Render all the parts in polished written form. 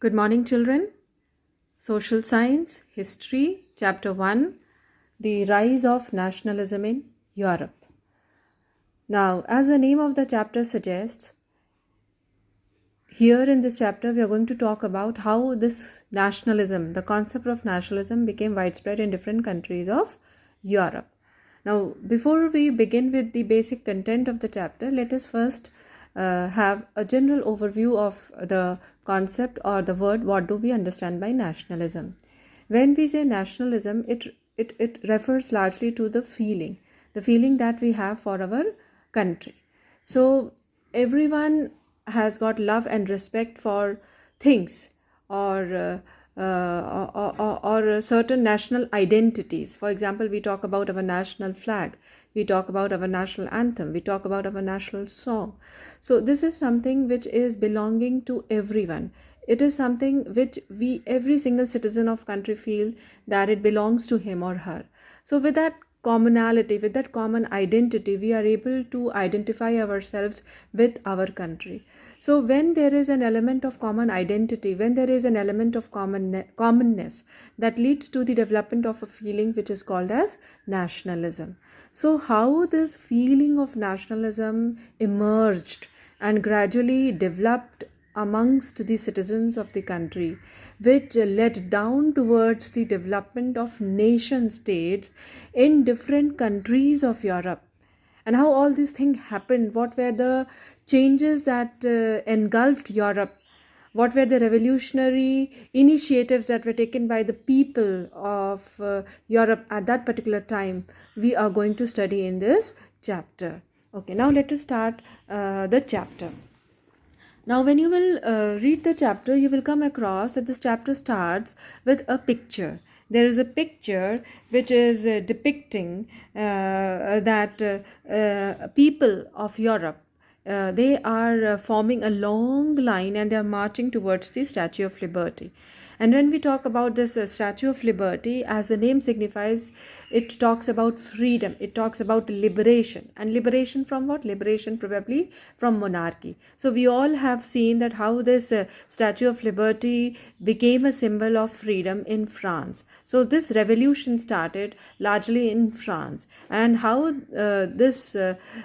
Good morning, children. Social Science, History, Chapter 1, The Rise of Nationalism in Europe. Now, as the name of the chapter suggests, here in this chapter we are going to talk about how this nationalism, the concept of nationalism, became widespread in different countries of Europe. Now, before we begin with the basic content of the chapter, let us first have a general overview of the concept or the word what do we understand by nationalism. When we say nationalism, it refers largely to the feeling that we have for our country. So everyone has got love and respect for things or certain national identities. For example, we talk about our national flag, we talk about our national anthem, we talk about our national song. So this is something which is belonging to everyone. It is something which every single citizen of country feel that it belongs to him or her. So with that commonality, with that common identity, we are able to identify ourselves with our country. So when there is an element of common identity, when there is an element of commonness, that leads to the development of a feeling which is called as nationalism. So how this feeling of nationalism emerged and gradually developed amongst the citizens of the country, which led down towards the development of nation states in different countries of Europe, and how all these things happened, what were the changes that engulfed Europe, what were the revolutionary initiatives that were taken by the people of Europe at that particular time, we are going to study in this chapter. Okay, now let us start the chapter. Now, when you will read the chapter, you will come across that this chapter starts with a picture. There is a picture which is depicting that people of Europe, they are forming a long line and they are marching towards the Statue of Liberty. And when we talk about this Statue of Liberty, as the name signifies, it talks about freedom, it talks about liberation. And liberation from what? Liberation probably from monarchy. So we all have seen that how this Statue of Liberty became a symbol of freedom in France. So this revolution started largely in France, and how this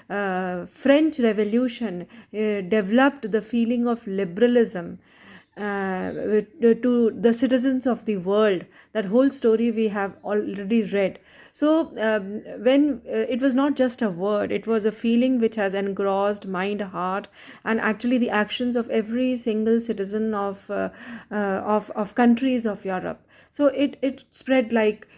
French Revolution developed the feeling of liberalism to the citizens of the world. That whole story we have already read. So when it was not just a word, it was a feeling which has engrossed mind, heart, and actually the actions of every single citizen of countries of Europe. So it spread like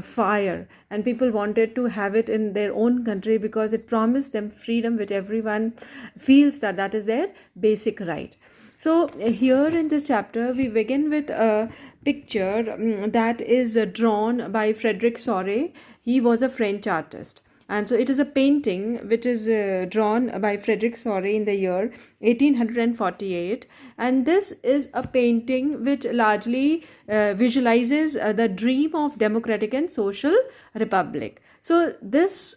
fire, and people wanted to have it in their own country because it promised them freedom, which everyone feels that is their basic right. So here in this chapter, we begin with a picture that is drawn by Frederick Sorey. He was a French artist. And so it is a painting which is drawn by Frederick Sorey in the year 1848. And this is a painting which largely visualizes the dream of democratic and social republic. So this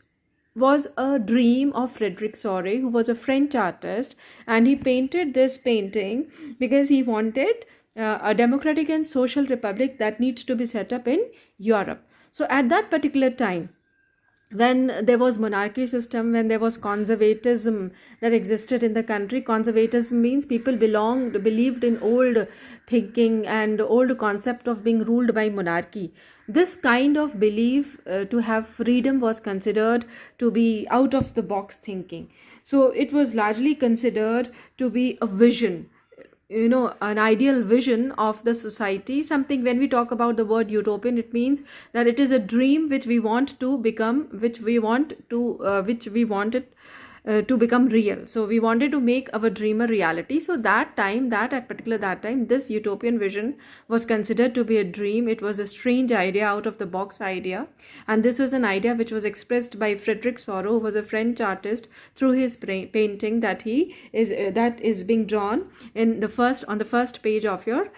was a dream of Frederick Sorey, who was a French artist, and he painted this painting because he wanted a democratic and social republic that needs to be set up in Europe. So at that particular time, when there was monarchy system, when there was conservatism that existed in the country, conservatism means people believed in old thinking and old concept of being ruled by monarchy. This kind of belief to have freedom was considered to be out of the box thinking. So it was largely considered to be a vision, an ideal vision of the society. Something, when we talk about the word utopian, it means that it is a dream which we want to become, which we wanted to become real. So we wanted to make our dream a reality. So that time, this utopian vision was considered to be a dream. It was a strange idea, out of the box idea, and this was an idea which was expressed by Frederick Sorey, who was a French artist, through his painting that is being drawn on the first page of your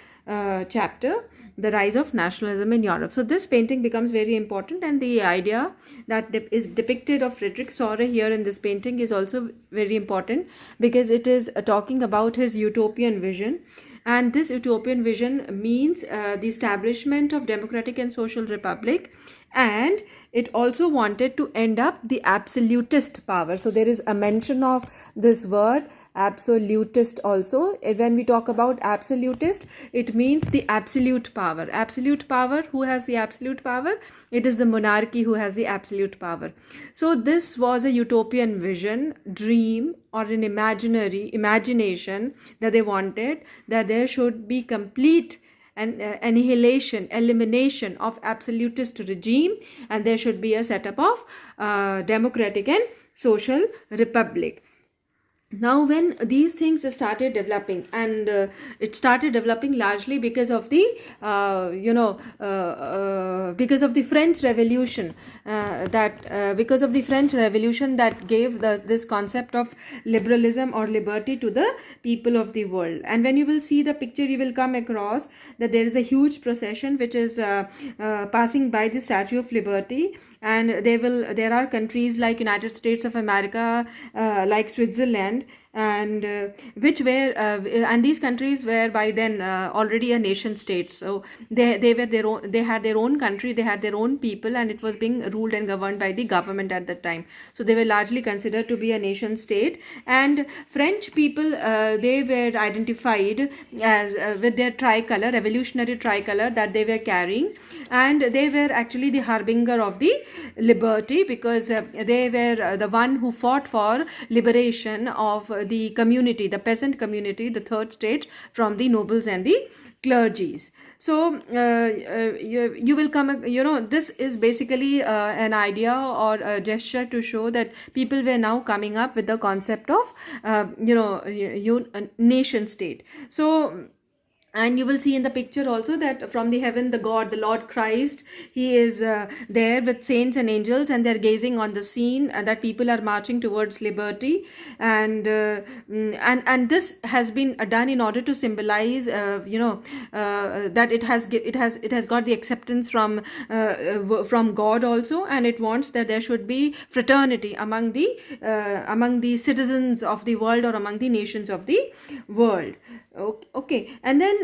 chapter. the rise of nationalism in Europe. So this painting becomes very important, and the idea that is depicted of Frederick Sorre here in this painting is also very important, because it is talking about his utopian vision. And this utopian vision means the establishment of democratic and social republic, and it also wanted to end up the absolutist power. So there is a mention of this word absolutist also. When we talk about absolutist, it means the absolute power. Absolute power, who has the absolute power? It is the monarchy who has the absolute power. So this was a utopian vision, dream, or an imagination that they wanted, that there should be complete and elimination of absolutist regime, and there should be a setup of democratic and social republic. Now when these things started developing, and it started developing largely because of the because of the French Revolution, because of the French Revolution that gave this concept of liberalism or liberty to the people of the world. And when you will see the picture, you will come across that there is a huge procession which is passing by the Statue of Liberty, and there are countries like United States of America, like Switzerland, and and these countries were by then already a nation state. So they had their own country, they had their own people, and it was being ruled and governed by the government at that time. So they were largely considered to be a nation state, and French people, they were identified as with their tricolor, revolutionary tricolor that they were carrying, and they were actually the harbinger of the liberty, because they were the one who fought for liberation of the community, the peasant community, the third stage, from the nobles and the clergies. So you will come, this is basically an idea or a gesture to show that people were now coming up with the concept of nation state. So, and you will see in the picture also that from the heaven, the God, the Lord Christ, he is there with saints and angels, and they're gazing on the scene, and that people are marching towards liberty. And this has been done in order to symbolize, that it has got the acceptance from God also, and it wants that there should be fraternity among the citizens of the world, or among the nations of the world. Okay, and then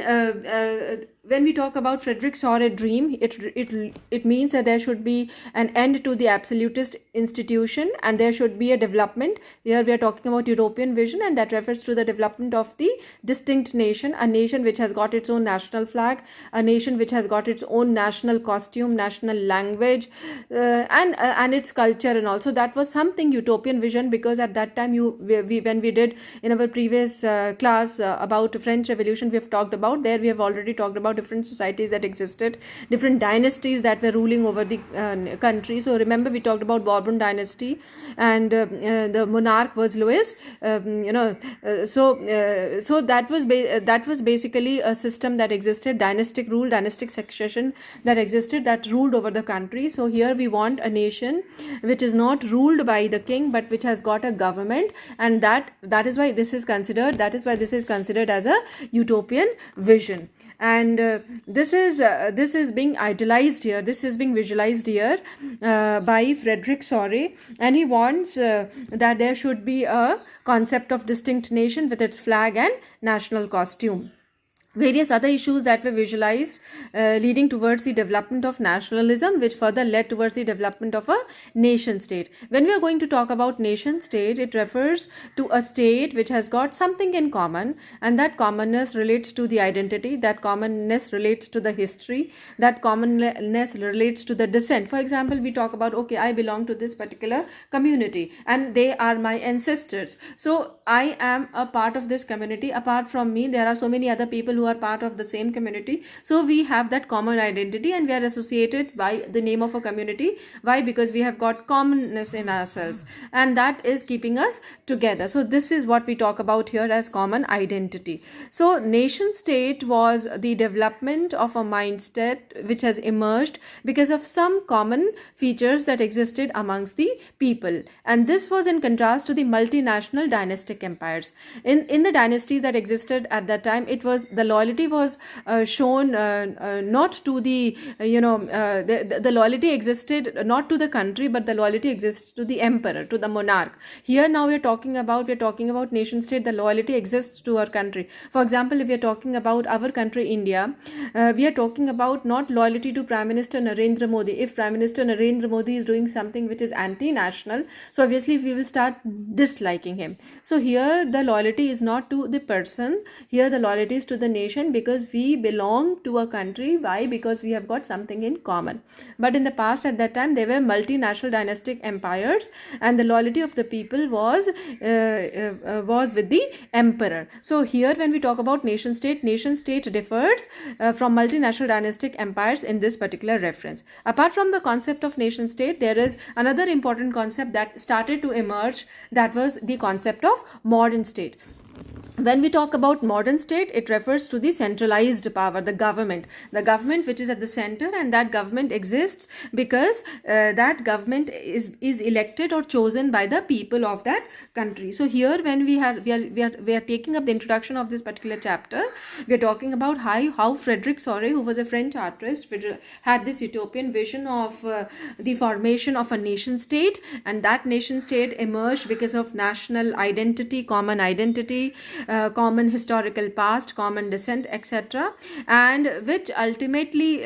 when we talk about Frederick Sorre dream, it means that there should be an end to the absolutist institution, and there should be a development. Here we are talking about European vision, and that refers to the development of the distinct nation, a nation which has got its own national flag, a nation which has got its own national costume, national language, and its culture. And also that was something utopian vision, because at that time when we did in our previous class about French Revolution, we have talked about, there we have already talked about different societies that existed, different dynasties that were ruling over the country. So remember, we talked about Bourbon dynasty, and the monarch was Louis. So that was basically a system that existed, dynastic rule, dynastic succession that existed, that ruled over the country. So here we want a nation which is not ruled by the king, but which has got a government, and that is why this is considered as a utopian vision. And this is being idealized here, this is being visualized here by Frederick Sorre, and he wants that there should be a concept of distinct nation with its flag and national costume. Various other issues that were visualized leading towards the development of nationalism, which further led towards the development of a nation state. When we are going to talk about nation state, it refers to a state which has got something in common, and that commonness relates to the identity, that commonness relates to the history, that commonness relates to the descent. For example, we talk about, okay, I belong to this particular community and they are my ancestors, so I am a part of this community. Apart from me, there are so many other people who are part of the same community, so we have that common identity, and we are associated by the name of a community. Why? Because we have got commonness in ourselves, and that is keeping us together. So this is what we talk about here as common identity. So nation state was the development of a mindset which has emerged because of some common features that existed amongst the people, and this was in contrast to the multinational dynastic empires. In the dynasties that existed at that time, it was the loyalty was shown not to the the loyalty existed not to the country, but the loyalty exists to the emperor, to the monarch. Here now we're talking about nation state. The loyalty exists to our country. For example, if we're talking about our country India, we are talking about not loyalty to Prime Minister Narendra Modi. If Prime Minister Narendra Modi is doing something which is anti-national, so obviously we will start disliking him. So here the loyalty is not to the person, here the loyalty is to the nation, because we belong to a country. Why? Because we have got something in common. But in the past, at that time, there were multinational dynastic empires, and the loyalty of the people was with the emperor. So here when we talk about nation state differs from multinational dynastic empires in this particular reference. Apart from the concept of nation state, there is another important concept that started to emerge, that was the concept of modern state. When we talk about modern state, it refers to the centralized power, the government which is at the center, and that government exists because that government is elected or chosen by the people of that country. So here when we are taking up the introduction of this particular chapter, we are talking about how Frederick Sorey, who was a French artist, had this utopian vision of the formation of a nation state, and that nation state emerged because of national identity, common identity, common historical past, common descent, etc., and which ultimately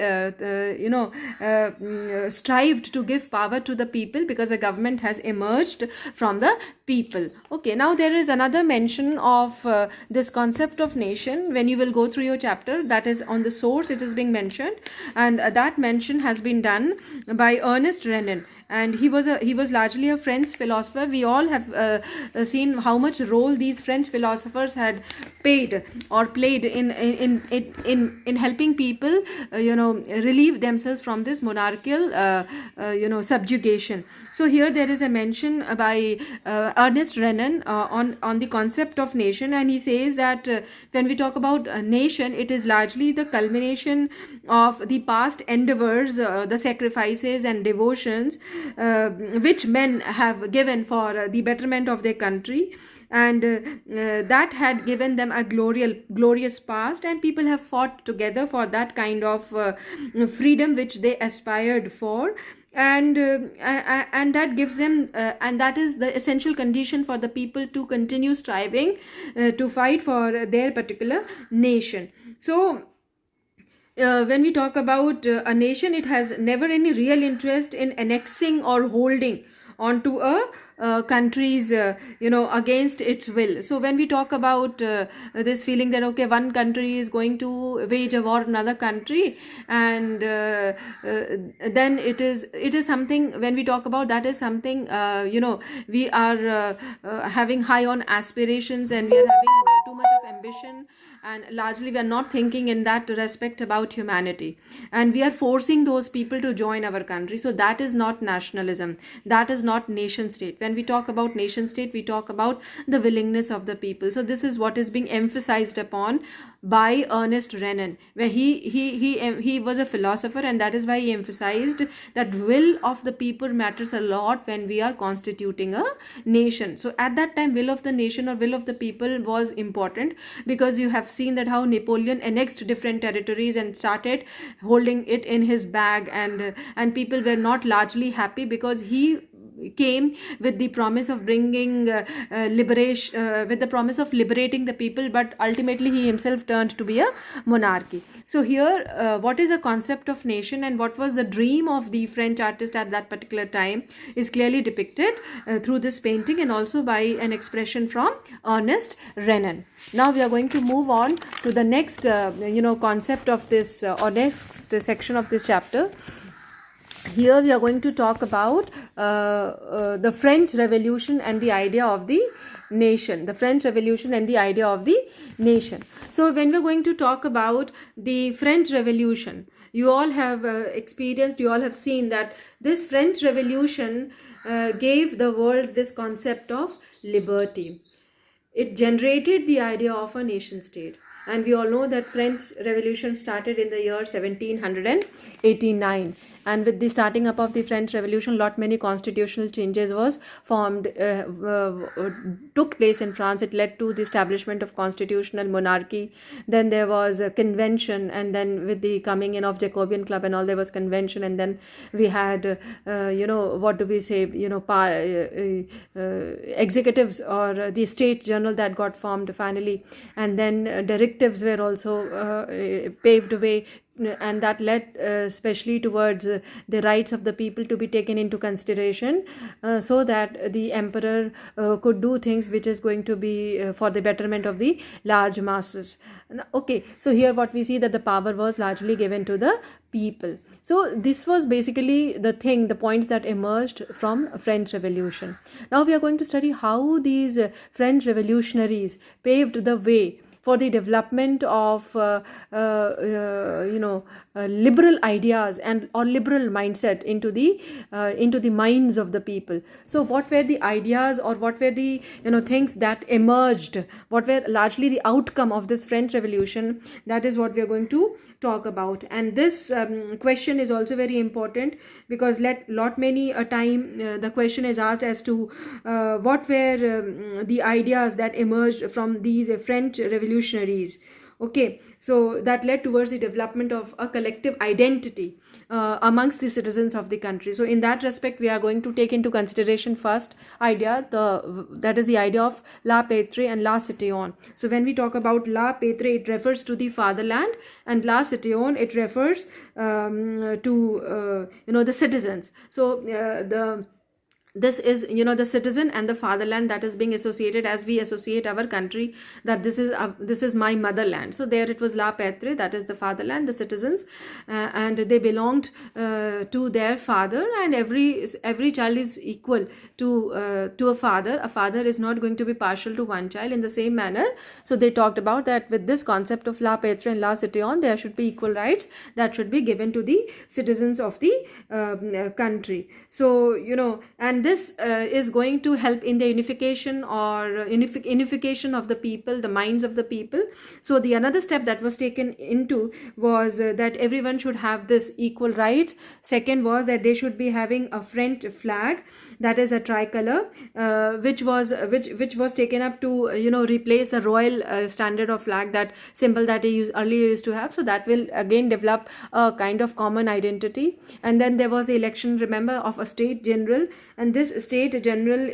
strived to give power to the people, because a government has emerged from the people. Okay, now there is another mention of this concept of nation. When you will go through your chapter, that is on the source, it is being mentioned, and that mention has been done by Ernest Renan. And he was largely a French philosopher. We all have seen how much role these French philosophers had played in helping people relieve themselves from this monarchical subjugation. So here there is a mention by Ernest Renan on the concept of nation, and he says that when we talk about a nation, it is largely the culmination of the past endeavors, the sacrifices and devotions which men have given for the betterment of their country, and that had given them a glorious past, and people have fought together for that kind of freedom which they aspired for, and that gives them and that is the essential condition for the people to continue striving to fight for their particular nation. So when we talk about a nation, it has never any real interest in annexing or holding onto a country's against its will. So when we talk about this feeling that okay, one country is going to wage a war on another country, and then it is something, when we talk about that, is something we are having high on aspirations, and we are having too much of ambition, and largely we are not thinking in that respect about humanity, and we are forcing those people to join our country. So that is not nationalism, that is not nation state. When we talk about nation state, we talk about the willingness of the people. So this is what is being emphasized upon by Ernest Renan, where he was a philosopher, and that is why he emphasized that will of the people matters a lot when we are constituting a nation. So at that time, will of the nation or will of the people was important, because you have seen that how Napoleon annexed different territories and started holding it in his bag, and people were not largely happy, because he came with the promise of bringing liberation, with the promise of liberating the people, but ultimately he himself turned to be a monarchy. So here what is the concept of nation and what was the dream of the French artist at that particular time is clearly depicted through this painting, and also by an expression from Ernest Renan. Now we are going to move on to the next concept of this or next section of this chapter. Here we are going to talk about the French Revolution and the idea of the nation. The French Revolution and the idea of the nation. So when we're going to talk about the French Revolution, you all have experienced, you all have seen that this French Revolution gave the world this concept of liberty. It generated the idea of a nation state. And we all know that French Revolution started in the year 1789. and with the starting up of the French Revolution, lot many constitutional changes was formed, took place in France. It led to the establishment of constitutional monarchy. Then there was a convention, and then with the coming in of Jacobean Club and all, there was convention, and then we had what do we say, executives, or the State General that got formed finally, and then directives were also paved way, and that led especially towards the rights of the people to be taken into consideration, so that the emperor could do things which is going to be for the betterment of the large masses. Okay, so here what we see, that the power was largely given to the people. So this was basically the points that emerged from French Revolution. Now we are going to study how these French revolutionaries paved the way for the development of liberal ideas and or liberal mindset into the minds of the people. So what were the ideas, or what were the things that emerged, what were largely the outcome of this French Revolution? That is what we are going to talk about. And this question is also very important, because many a time the question is asked as to what were the ideas that emerged from these French revolutionaries. Okay, so that led towards the development of a collective identity amongst the citizens of the country. So in that respect, we are going to take into consideration first idea, that is the idea of la patrie and la citoyen. So when we talk about la patrie, it refers to the fatherland, and la citoyen, it refers to the citizens. So this is the citizen and the fatherland that is being associated, as we associate our country, that this is my motherland. So there it was la patrie, that is the fatherland, the citizens, and they belonged to their father, and every child is equal to a father. A father is not going to be partial to one child in the same manner. So they talked about that with this concept of la patrie and la citoyen, there should be equal rights that should be given to the citizens of the country. So and this is going to help in the unification of the people, the minds of the people. So the another step that was taken into was that everyone should have this equal rights. Second was that they should be having a French flag, that is a tricolor, which was taken up to replace the royal standard of flag, that symbol that they earlier used to have. So that will again develop a kind of common identity. And then there was the election, remember, of a state general, and this state general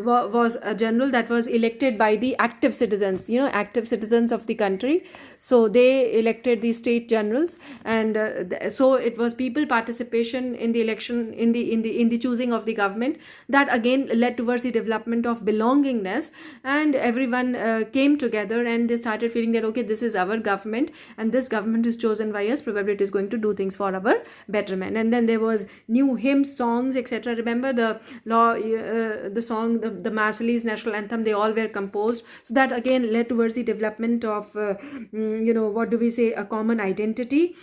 was a general that was elected by the active citizens, active citizens of the country. So they elected the state generals, and so it was people participation in the election, in the choosing of the government, that again led towards the development of belongingness, and everyone came together and they started feeling that okay, this is our government, and this government is chosen by us, probably it is going to do things for our betterment. And then there was new hymns, songs, etc. Remember the song, the Marseillaise, national anthem, they all were composed. So that again led towards the development of what do we say, a common identity.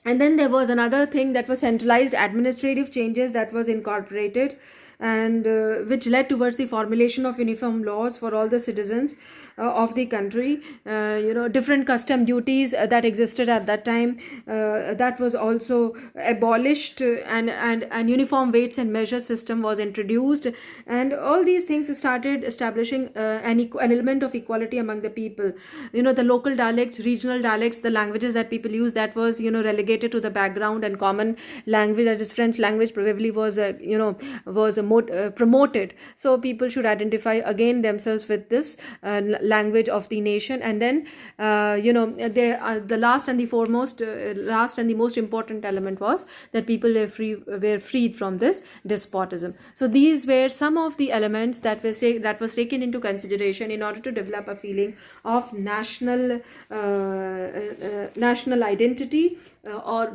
And then there was another thing, that was centralized administrative changes that was incorporated, and which led towards the formulation of uniform laws for all the citizens of the country. Different custom duties that existed at that time, that was also abolished, and uniform weights and measure system was introduced, and all these things started establishing an element of equality among the people. The local dialects, regional dialects, the languages that people use, that was relegated to the background, and common language, that is French language, probably was promoted. So people should identify again themselves with this language of the nation. And then the last and the most important element was that people were freed from this despotism. So these were some of the elements that was taken into consideration in order to develop a feeling of national identity, or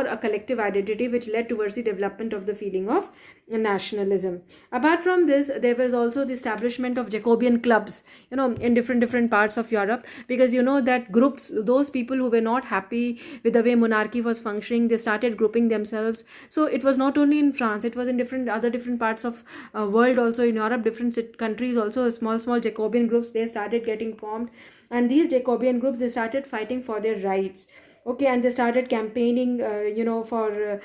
a collective identity, which led towards the development of the feeling of nationalism. Apart from this, there was also the establishment of Jacobean clubs, in different parts of Europe, because that groups, those people who were not happy with the way monarchy was functioning, they started grouping themselves. So it was not only in France, it was in different parts of world, also in Europe, different countries, also small Jacobean groups, they started getting formed, and these Jacobean groups, they started fighting for their rights. Okay, and they started campaigning, for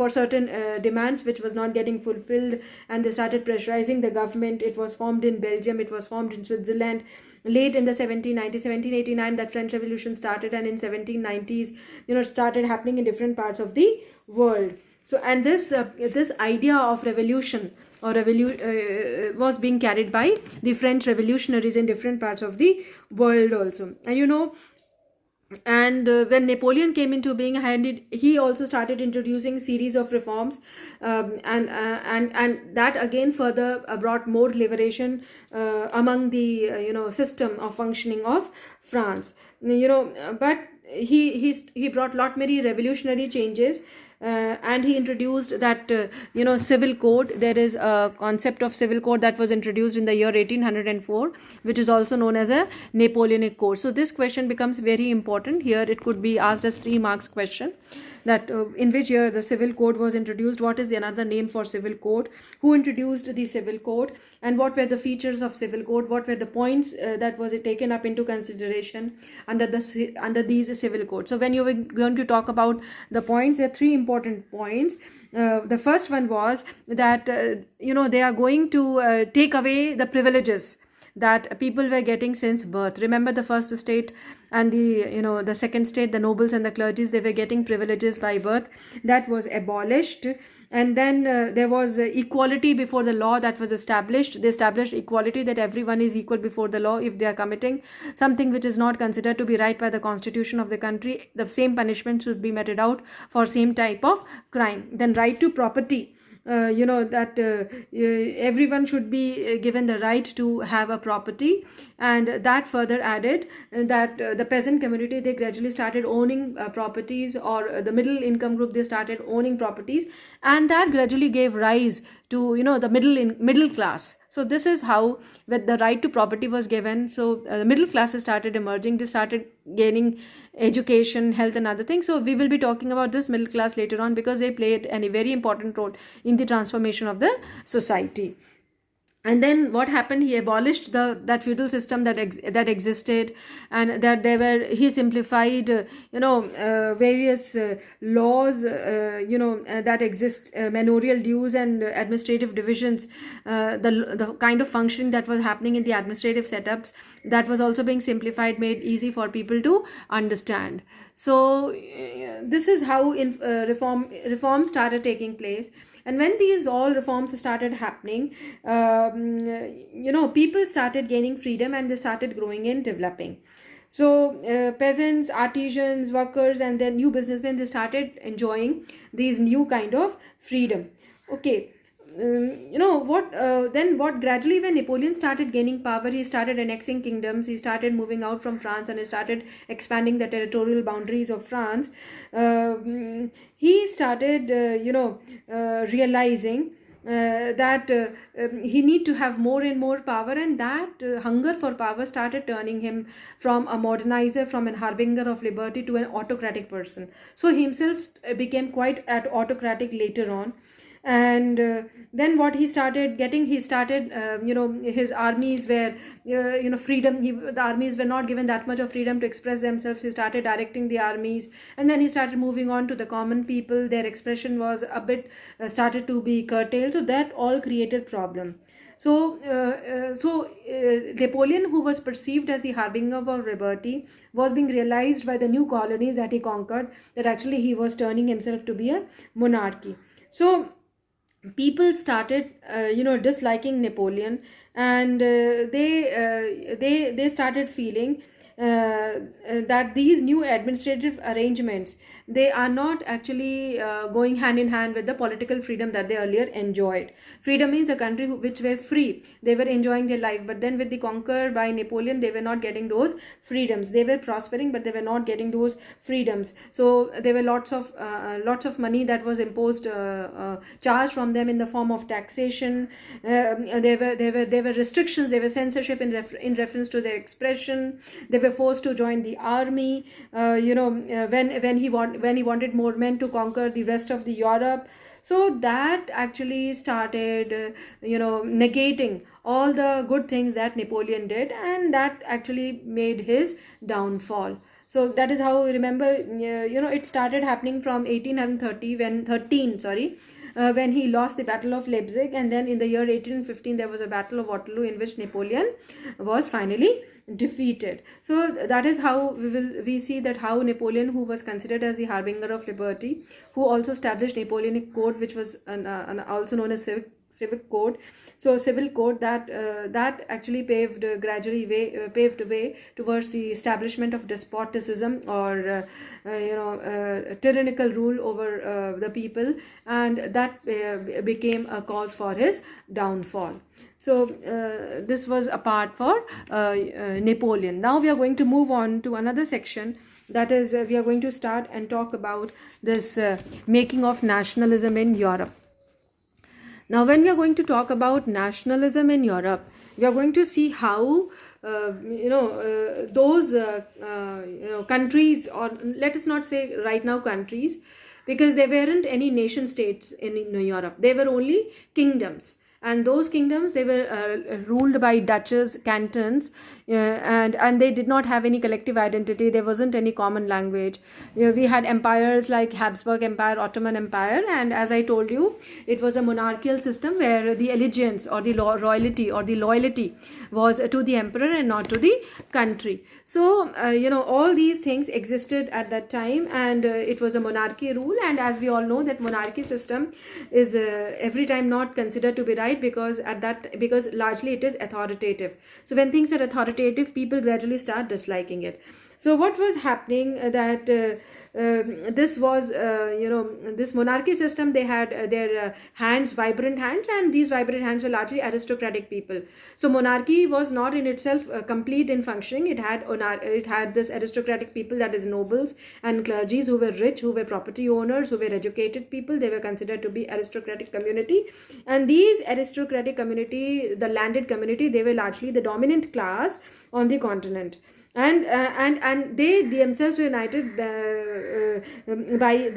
certain demands which was not getting fulfilled, and they started pressurizing the government. It was formed in Belgium, it was formed in Switzerland. Late in the 1789, that French Revolution started, and in 1790s, it started happening in different parts of the world. So, and this idea of revolution or was being carried by the French revolutionaries in different parts of the world also. And when Napoleon came into being, he also started introducing series of reforms, and that again further brought more liberation among the system of functioning of France. But he brought lot many revolutionary changes. And he introduced that civil code. There is a concept of civil code that was introduced in the year 1804, which is also known as a Napoleonic Code. So this question becomes very important. Here it could be asked as 3 marks question, that in which year the civil code was introduced, what is the another name for civil code, who introduced the civil code, and what were the features of civil code, what were the points that was taken up into consideration under these civil codes. So when you were going to talk about the points, there are 3 important points. The first one was that they are going to take away the privileges that people were getting since birth. Remember, the first estate and the second state, the nobles and the clergies, they were getting privileges by birth. That was abolished. And then there was equality before the law that was established. They established equality, that everyone is equal before the law. If they are committing something which is not considered to be right by the constitution of the country, the same punishment should be meted out for same type of crime. Then right to property. Everyone should be given the right to have a property, and that further added that the peasant community, they gradually started owning properties, or the middle income group, they started owning properties, and that gradually gave rise to the middle class. So this is how with the right to property was given. So the middle classes started emerging. They started gaining education, health, and other things. So we will be talking about this middle class later on, because they played a very important role in the transformation of the society. And then what happened? He abolished that feudal system that existed, and that he simplified various laws that exist, manorial dues and administrative divisions. The kind of functioning that was happening in the administrative setups, that was also being simplified, made easy for people to understand. So this is how reform started taking place. And when these all reforms started happening, people started gaining freedom, and they started growing and developing. So peasants, artisans, workers, and then new businessmen, they started enjoying these new kind of freedom. Okay. What gradually, when Napoleon started gaining power, he started annexing kingdoms, he started moving out from France, and he started expanding the territorial boundaries of France. He started realizing that he need to have more and more power, and that hunger for power started turning him from a modernizer, from an harbinger of liberty, to an autocratic person. So he himself became quite autocratic later on. And then what he started getting, his armies were freedom. The armies were not given that much of freedom to express themselves. He started directing the armies, and then he started moving on to the common people. Their expression was a bit started to be curtailed, so that all created problem. So Napoleon, who was perceived as the harbinger of liberty, was being realized by the new colonies that he conquered, that actually he was turning himself to be a monarchy. So people started disliking Napoleon, and they started feeling that these new administrative arrangements, they are not actually going hand in hand with the political freedom that they earlier enjoyed. Freedom means a country which were free, they were enjoying their life. But then with the conquer by Napoleon, they were not getting those freedoms. They were prospering, but they were not getting those freedoms. So there were lots of money that was imposed, charged from them in the form of taxation. There were restrictions, there were censorship in reference to their expression. They were forced to join the army. When he wanted more men to conquer the rest of the Europe. So that actually started negating all the good things that Napoleon did, and that actually made his downfall. So that is how, remember, it started happening from 1830 when 13 sorry when he lost the Battle of Leipzig, and then in the year 1815 there was a Battle of Waterloo in which Napoleon was finally defeated. So that is how we see that how Napoleon, who was considered as the harbinger of liberty, who also established Napoleonic Code, which was also known as civic code, so civil code, that actually paved way towards the establishment of despotism, or tyrannical rule over the people, and that became a cause for his downfall. So this was a part for Napoleon. Now we are going to move on to another section, that is we are going to start and talk about this making of nationalism in Europe. Now, when we are going to talk about nationalism in Europe, we are going to see how those countries, or let us not say right now countries, because there weren't any nation states in Europe. They were only kingdoms. And those kingdoms, they were ruled by duchies, cantons, and they did not have any collective identity. There wasn't any common language. We had empires like Habsburg Empire, Ottoman Empire, and as I told you, it was a monarchical system where the allegiance or the royalty or the loyalty was to the emperor and not to the country. So all these things existed at that time, and it was a monarchy rule. And as we all know, that monarchy system is every time not considered to be right, because largely it is authoritative. So when things are authoritative, people gradually start disliking it. So what was happening, that this was this monarchy system, they had their vibrant hands, and these vibrant hands were largely aristocratic people. So monarchy was not in itself complete in functioning. It had this aristocratic people, that is nobles and clergies, who were rich, who were property owners, who were educated people. They were considered to be aristocratic community, and these aristocratic community, the landed community, they were largely the dominant class on the continent. And they themselves were united by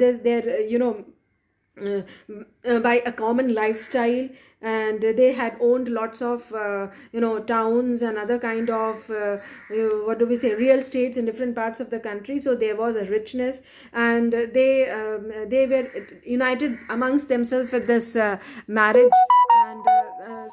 by a common lifestyle, and they had owned lots of towns and other kind of real estates in different parts of the country. So there was a richness, and they were united amongst themselves with this marriage, and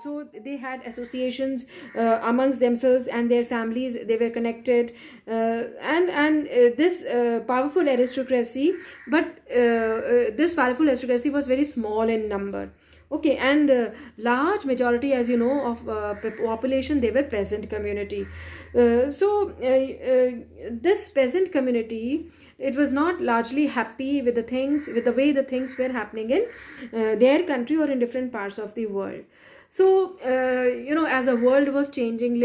so they had associations amongst themselves and their families. They were connected, and this powerful aristocracy, but this powerful aristocracy was very small in number. Okay, and large majority, as you know, of population, they were peasant community. This peasant community, it was not largely happy with the way the things were happening in their country or in different parts of the world. So, as the world was changing,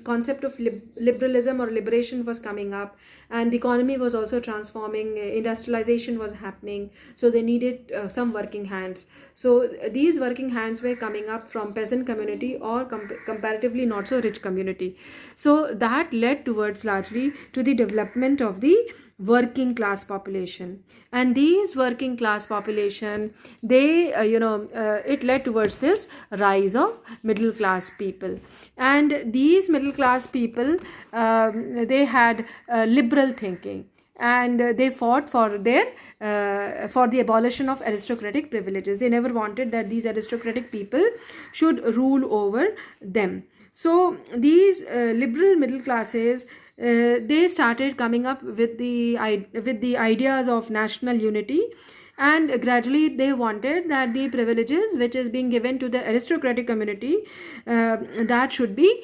concept of liberalism or liberation was coming up, and the economy was also transforming, industrialization was happening. So they needed some working hands. So these working hands were coming up from peasant community or comparatively not so rich community. So that led towards largely to the development of the working class population, and these working class population, they it led towards this rise of middle class people. And these middle class people, they had liberal thinking, and they fought for the abolition of aristocratic privileges. They never wanted that these aristocratic people should rule over them. So these liberal middle classes, they started coming up with the ideas of national unity, and gradually they wanted that the privileges which is being given to the aristocratic community, that should be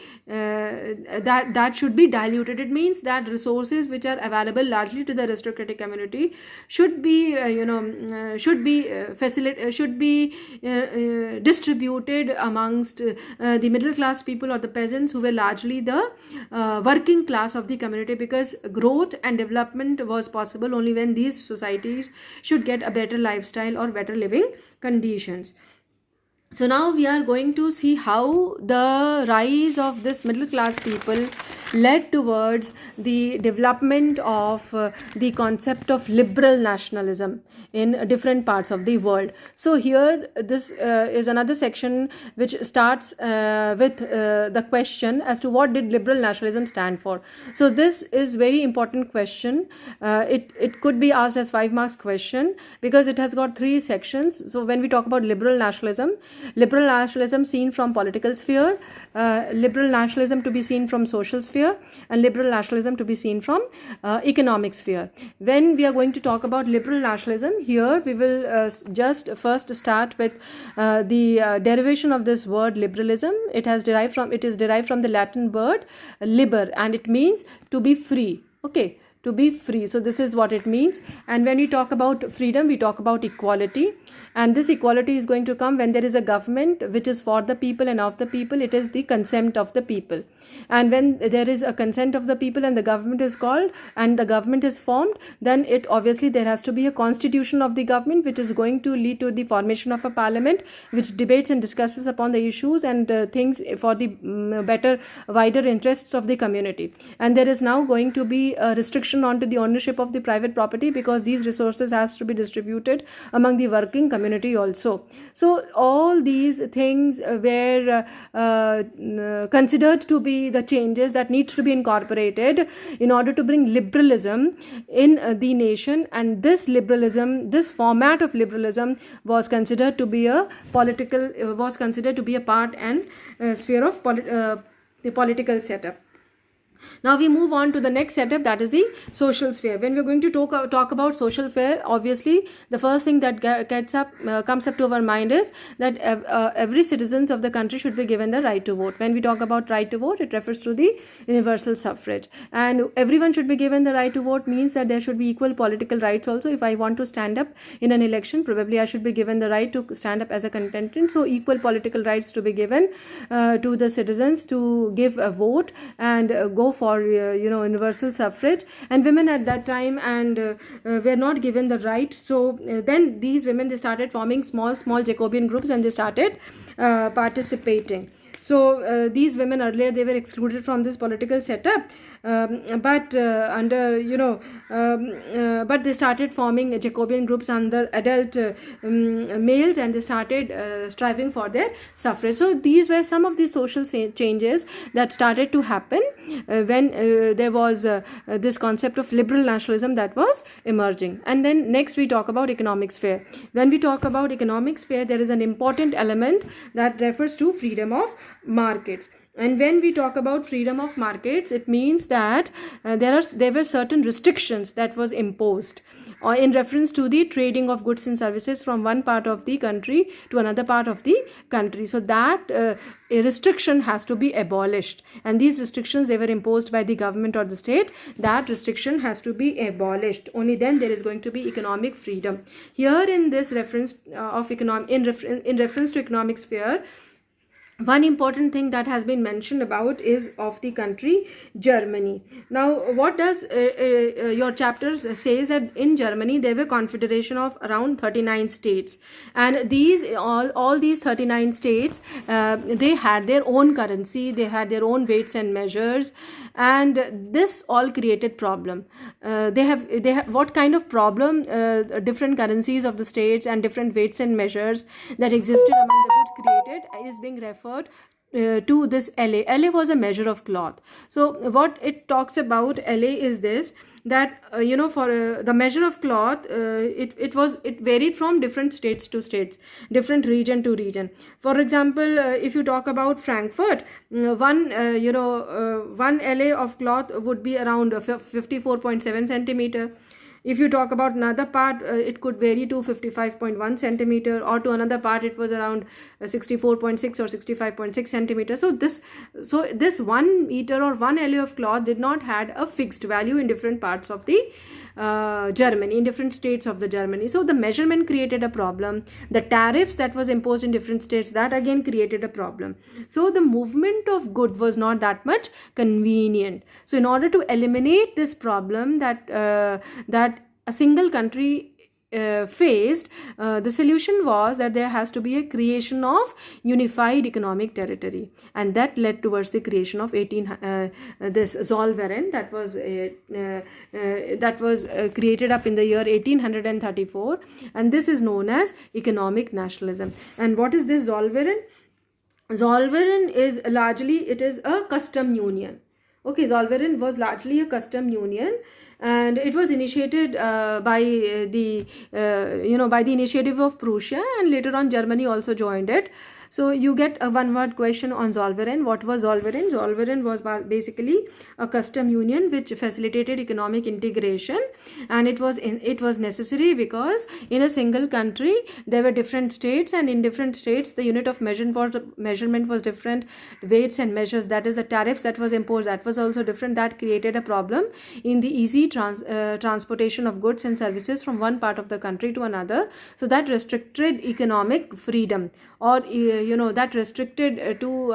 diluted. It means that resources which are available largely to the aristocratic community should be distributed amongst the middle class people or the peasants, who were largely the working class of the community, because growth and development was possible only when these societies should get a better lifestyle or better living conditions. So now we are going to see how the rise of this middle class people led towards the development of the concept of liberal nationalism in different parts of the world. So here this is another section which starts with the question as to what did liberal nationalism stand for. So this is very important question. It could be asked as 5 marks question because it has got 3 sections. So when we talk about liberal nationalism seen from political sphere, liberal nationalism to be seen from social sphere, and liberal nationalism to be seen from economic sphere. When we are going to talk about liberal nationalism, here we will just first start with the derivation of this word liberalism. It is derived from the Latin word liber, and it means to be free. Okay, to be free. So this is what it means. And when we talk about freedom, we talk about equality, and this equality is going to come when there is a government which is for the people and of the people. It is the consent of the people, and when there is a consent of the people and the government is called and the government is formed, then it obviously there has to be a constitution of the government which is going to lead to the formation of a parliament which debates and discusses upon the issues and things for the better wider interests of the community. And there is now going to be a restriction onto the ownership of the private property because these resources has to be distributed among the working community also. So all these things were considered to be the changes that needs to be incorporated in order to bring liberalism in the nation. And this format of liberalism was considered to be a part and sphere of the political setup. Now we move on to the next setup, that is the social sphere. When we're going to talk about social sphere, obviously the first thing that comes up to our mind is that every citizens of the country should be given the right to vote. When we talk about right to vote, it refers to the universal suffrage, and everyone should be given the right to vote means that there should be equal political rights also. If I want to stand up in an election, probably I should be given the right to stand up as a contestant. So equal political rights to be given to the citizens to give a vote and go for universal suffrage. And women at that time and were not given the right. So then these women, they started forming small Jacobean groups and they started participating. So these women earlier, they were excluded from this political setup, but they started forming Jacobean groups under adult males, and they started striving for their suffrage. So these were some of the social changes that started to happen when there was this concept of liberal nationalism that was emerging. And then next we talk about economic sphere. When we talk about economic sphere, there is an important element that refers to freedom of markets. And when we talk about freedom of markets, it means that there were certain restrictions that was imposed in reference to the trading of goods and services from one part of the country to another part of the country. So that a restriction has to be abolished, and these restrictions, they were imposed by the government or the state. That restriction has to be abolished. Only then there is going to be economic freedom. Here in this reference in reference to economic sphere, one important thing that has been mentioned about is of the country Germany. Now what does your chapter says that in Germany there were confederation of around 39 states, and these all these 39 states they had their own currency, they had their own weights and measures, and this all created problem. They have what kind of problem? Different currencies of the states and different weights and measures that existed among the goods created is being referred to this LA. LA was a measure of cloth. So what it talks about LA is this, that for the measure of cloth, it varied from different states to states, different region to region. For example, if you talk about Frankfurt, one LA of cloth would be around 54.7 centimeter. If you talk about another part, it could vary to 55.1 centimeter, or to another part it was around 64.6 or 65.6 centimeter. So this 1 meter or 1 LA of cloth did not had a fixed value in different parts of the Germany, in different states of the Germany. So the measurement created a problem. The tariffs that was imposed in different states, that again created a problem. So the movement of good was not that much convenient. So in order to eliminate this problem, that a single country faced, the solution was that there has to be a creation of unified economic territory, and that led towards the creation of this Zollverein that was created up in the year 1834, and this is known as economic nationalism. And what is this Zollverein? Zollverein is largely, it is a custom union. Okay, Zollverein was largely a custom union, and it was initiated by the by the initiative of Prussia, and later on Germany also joined it. So you get a one-word question on Zollverein. What was Zollverein? Zollverein was basically a custom union which facilitated economic integration, and it was necessary because in a single country there were different states, and in different states the unit of measurement was different. Weights and measures, that is the tariffs that was imposed, that was also different. That created a problem in the easy transportation of goods and services from one part of the country to another. So that restricted economic freedom, or that restricted to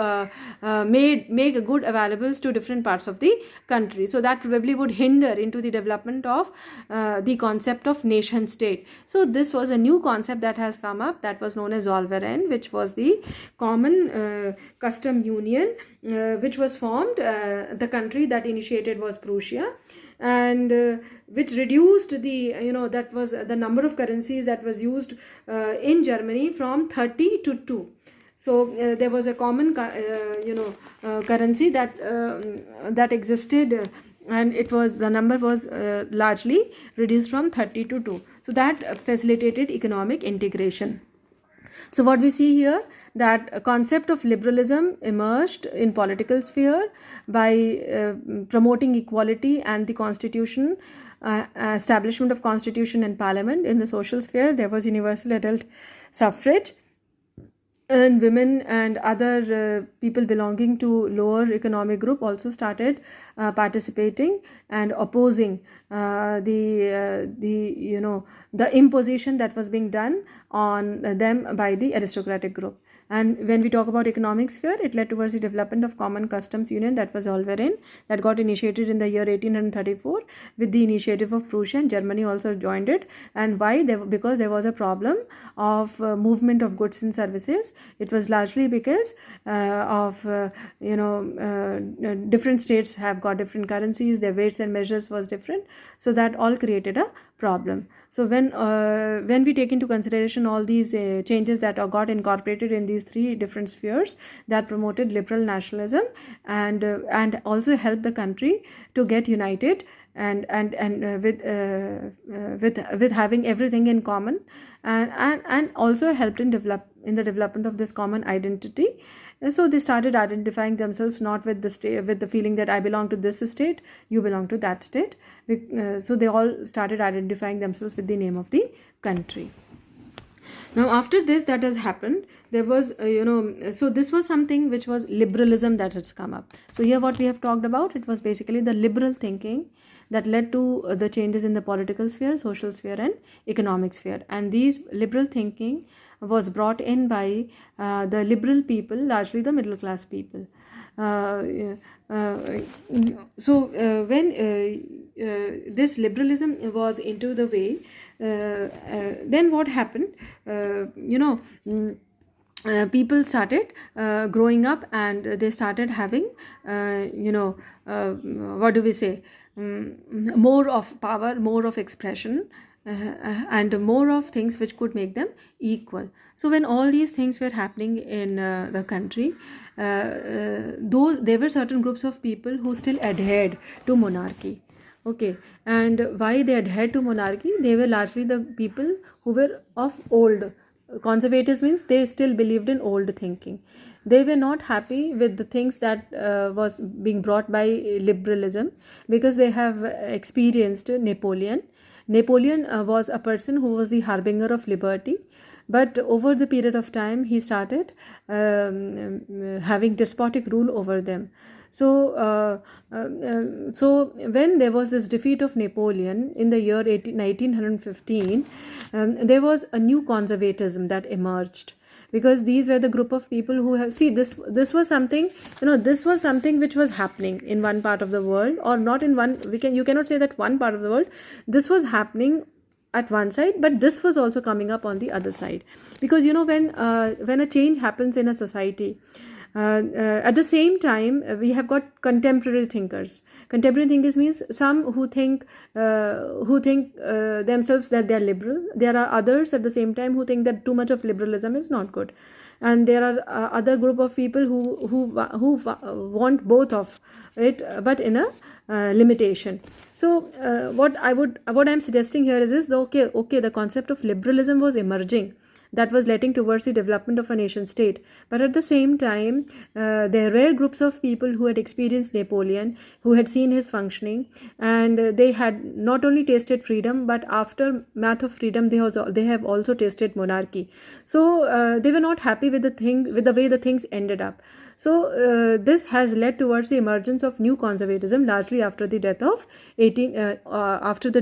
make a good available to different parts of the country. So that probably would hinder into the development of the concept of nation state. So this was a new concept that has come up, that was known as Zollverein, which was the common custom union which was formed. The country that initiated was Prussia, and which reduced the that was the number of currencies that was used in Germany from 30 to 2. So there was a common currency that existed, and the number was largely reduced from 30 to 2. So that facilitated economic integration. So what we see here, that a concept of liberalism emerged in political sphere by promoting equality and the constitution, establishment of constitution and parliament. In the social sphere, there was universal adult suffrage, and women and other people belonging to lower economic group also started participating and opposing the imposition that was being done on them by the aristocratic group. And when we talk about economic sphere, it led towards the development of common customs union, that was Zollverein, that got initiated in the year 1834 with the initiative of Prussia, and Germany also joined it. And why? Because there was a problem of movement of goods and services. It was largely because of different states have got different currencies, their weights and measures was different, so that all created a problem. So when we take into consideration all these changes that got incorporated in these three different spheres, that promoted liberal nationalism and also helped the country to get united and with having everything in common, and also helped in the development of this common identity. So they started identifying themselves not with the feeling that I belong to this state, you belong to that state. So they all started identifying themselves with the name of the country. Now after this, that has happened, there was so this was something which was liberalism that has come up. So here what we have talked about, it was basically the liberal thinking that led to the changes in the political sphere, social sphere and economic sphere. And these liberal thinking was brought in by the liberal people, largely the middle class people. So when this liberalism was into the way, then what happened, people started growing up, and they started having what do we say, more of power, more of expression, and more of things which could make them equal. So when all these things were happening in the country, there were certain groups of people who still adhered to monarchy. Okay, and why they adhered to monarchy? They were largely the people who were of old. Conservatives means they still believed in old thinking. They were not happy with the things that was being brought by liberalism, because they have experienced Napoleon. Napoleon was a person who was the harbinger of liberty, but over the period of time he started having despotic rule over them. So when there was this defeat of Napoleon in the year 1915, there was a new conservatism that emerged, because these were the group of people who have this was something, this was something which was happening in one part of the world, or not in one, you cannot say that one part of the world, this was happening at one side, but this was also coming up on the other side. Because when a change happens in a society, at the same time, we have got contemporary thinkers. Contemporary thinkers means some who think themselves that they are liberal. There are others at the same time who think that too much of liberalism is not good, and there are other group of people who want both of it, but in a limitation. So what I'm suggesting here is this: okay, the concept of liberalism was emerging, that was leading towards the development of a nation state. But at the same time, there were groups of people who had experienced Napoleon, who had seen his functioning, and they had not only tasted freedom, but aftermath of freedom, they have also tasted monarchy. So they were not happy with the way the things ended up. So this has led towards the emergence of new conservatism, largely after the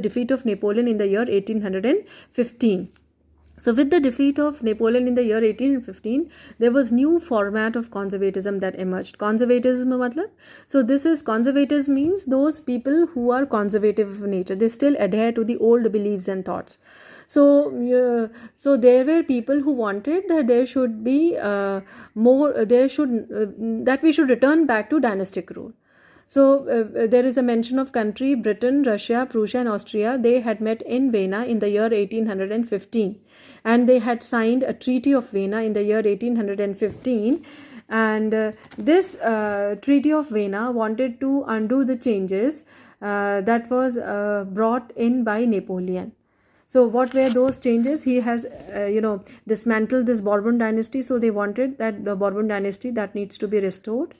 defeat of Napoleon in the year 1815. So with the defeat of Napoleon in the year 1815, there was new format of conservatism that emerged. Conservatism matlab? So conservatism means those people who are conservative of nature. They still adhere to the old beliefs and thoughts. So there were people who wanted that there should be that we should return back to dynastic rule. So there is a mention of country, Britain, Russia, Prussia and Austria. They had met in Vienna in the year 1815, and they had signed a Treaty of Vienna in the year 1815. And this Treaty of Vienna wanted to undo the changes that was brought in by Napoleon. So what were those changes? He has dismantled this Bourbon dynasty. So they wanted that the Bourbon dynasty that needs to be restored.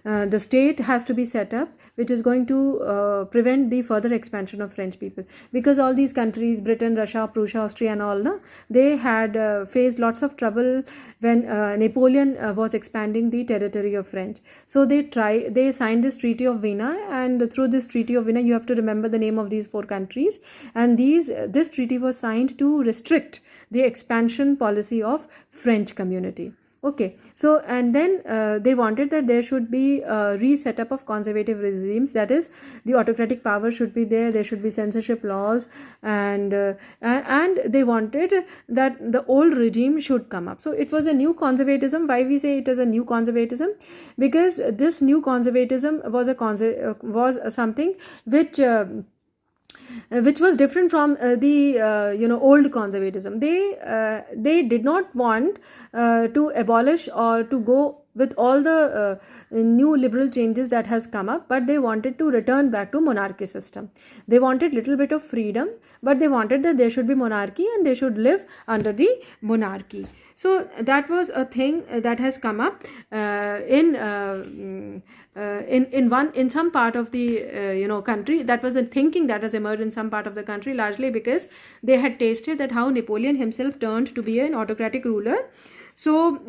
The state has to be set up, which is going to prevent the further expansion of French people, because all these countries, Britain, Russia, Prussia, Austria and all, they had faced lots of trouble when Napoleon was expanding the territory of French. So they signed this Treaty of Vienna, and through this Treaty of Vienna, you have to remember the name of these 4 countries, and this treaty was signed to restrict the expansion policy of French community. Okay, so and then they wanted that there should be a reset up of conservative regimes, that is, the autocratic power should be there should be censorship laws, and they wanted that the old regime should come up. So it was a new conservatism. Why we say it is a new conservatism? Because this new conservatism was something which was different from the old conservatism. They did not want to abolish or to go with all the new liberal changes that has come up, but they wanted to return back to monarchy system. They wanted little bit of freedom, but they wanted that there should be monarchy and they should live under the monarchy. So that was a thing that has come up in some part of the country. That was a thinking that has emerged in some part of the country, largely because they had tasted that how Napoleon himself turned to be an autocratic ruler. So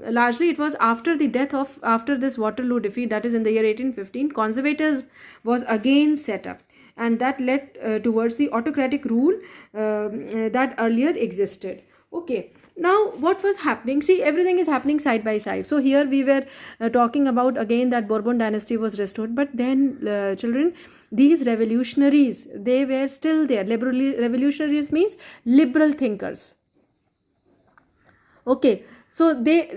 largely it was after this Waterloo defeat, that is in the year 1815, conservatism was again set up, and that led towards the autocratic rule that earlier existed. Okay. Now what was happening? See, everything is happening side by side. So here we were talking about again that Bourbon dynasty was restored, but then children, these revolutionaries, they were still there. Revolutionaries means liberal thinkers. Okay, so they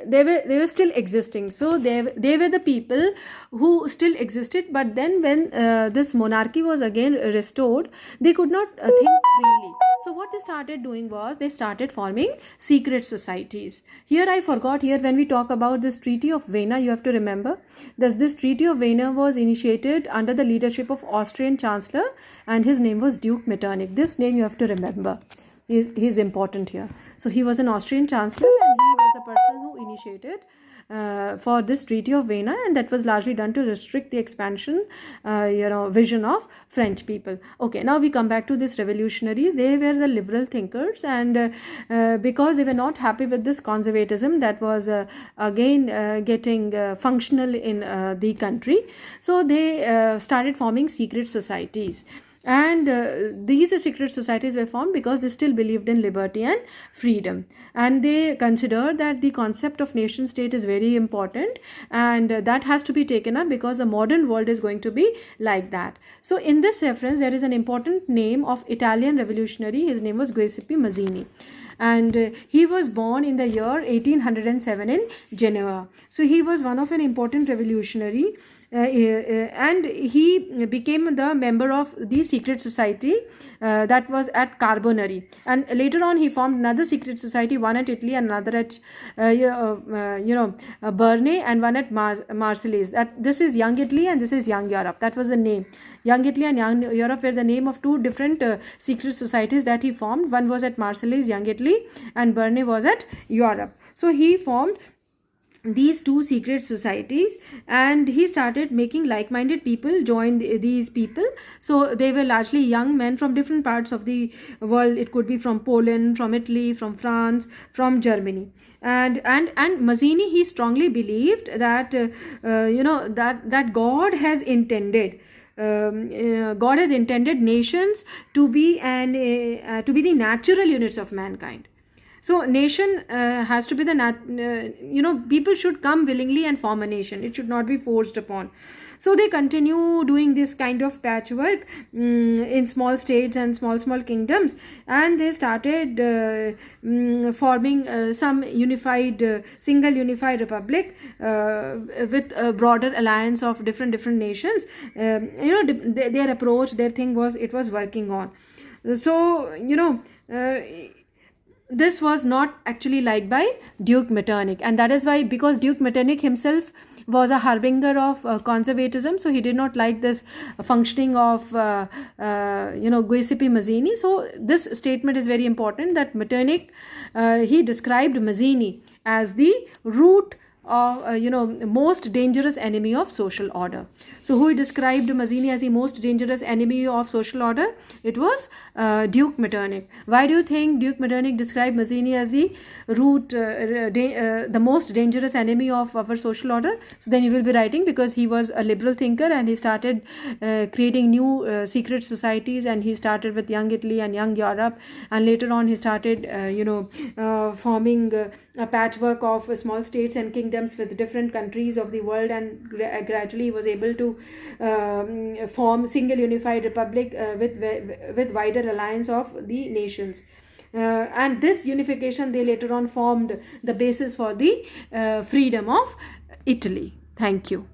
were still existing. So they were the people who still existed, but then when this monarchy was again restored, they could not think freely. So what they started doing was they started forming secret societies. Here I forgot, here when we talk about this Treaty of Vienna, you have to remember that this Treaty of Vienna was initiated under the leadership of Austrian Chancellor, and his name was Duke Metternich. This name you have to remember. He is important here. So he was an Austrian Chancellor, and he was the person who initiated for this Treaty of Vienna, and that was largely done to restrict the expansion vision of French people. Okay, now we come back to these revolutionaries. They were the liberal thinkers, and because they were not happy with this conservatism that was again getting functional in the country, so they started forming secret societies. And these secret societies were formed because they still believed in liberty and freedom, and they considered that the concept of nation state is very important, and that has to be taken up because the modern world is going to be like that. So in this reference there is an important name of Italian revolutionary. His name was Giuseppe Mazzini, and he was born in the year 1807 in Genoa. So he was one of an important revolutionary, and he became the member of the secret society that was at Carbonari, and later on he formed another secret society, one at Italy and another at Berne, and one at Marseilles. That this is Young Italy and this is Young Europe. That was the name. Young Italy and Young Europe were the name of two different secret societies that he formed. One was at Marseilles, Young Italy, and Berne was at Europe. So he formed these two secret societies, and he started making like-minded people join these people. So they were largely young men from different parts of the world. It could be from Poland, from Italy, from France, from Germany. And Mazzini, he strongly believed that that God has intended nations to be the natural units of mankind. So nation has to be the people should come willingly and form a nation. It should not be forced upon. So they continue doing this kind of patchwork in small states and small kingdoms, and they started forming some single unified republic with a broader alliance of different nations. Their approach, their thing was, it was working on. So this was not actually liked by Duke Metternich, and that is why, because Duke Metternich himself was a harbinger of conservatism, so he did not like this functioning of Giuseppe Mazzini. So this statement is very important, that Metternich he described Mazzini as the root of most dangerous enemy of social order. So who described Mazzini as the most dangerous enemy of social order? It was Duke Metternich. Why do you think Duke Metternich described Mazzini as the root the most dangerous enemy of our social order? So then you will be writing, because he was a liberal thinker and he started creating new secret societies, and he started with Young Italy and Young Europe, and later on he started forming a patchwork of small states and kingdoms with different countries of the world, and gradually was able to form single unified republic with wider alliance of the nations. And this unification, they later on formed the basis for the freedom of Italy. Thank you.